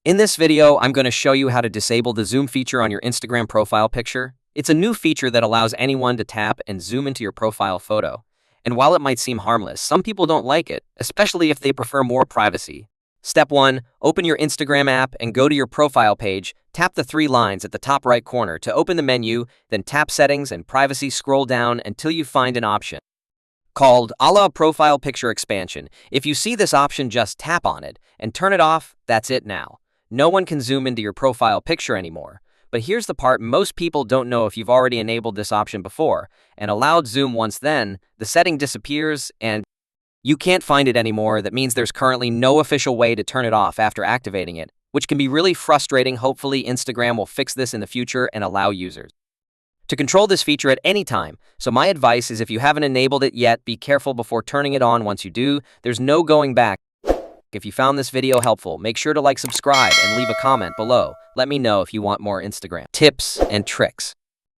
In this video, I'm going to show you how to disable the zoom feature on your Instagram profile picture. It's a new feature that allows anyone to tap and zoom into your profile photo. And while it might seem harmless, some people don't like it, especially if they prefer more privacy. Step 1. Open your Instagram app and go to your profile page. Tap the three lines at the top right corner to open the menu, then tap Settings and Privacy. Scroll down until you find an option called Allow Profile Picture Expansion. If you see this option, just tap on it and turn it off. That's it now. No one can zoom into your profile picture anymore. But here's the part most people don't know: if you've already enabled this option before and allowed zoom once, then the setting disappears and you can't find it anymore. That means there's currently no official way to turn it off after activating it, which can be really frustrating. Hopefully, Instagram will fix this in the future and allow users to control this feature at any time. So my advice is, if you haven't enabled it yet, be careful before turning it on. Once you do, there's no going back. If you found this video helpful, make sure to like, subscribe, and leave a comment below. Let me know if you want more Instagram tips and tricks.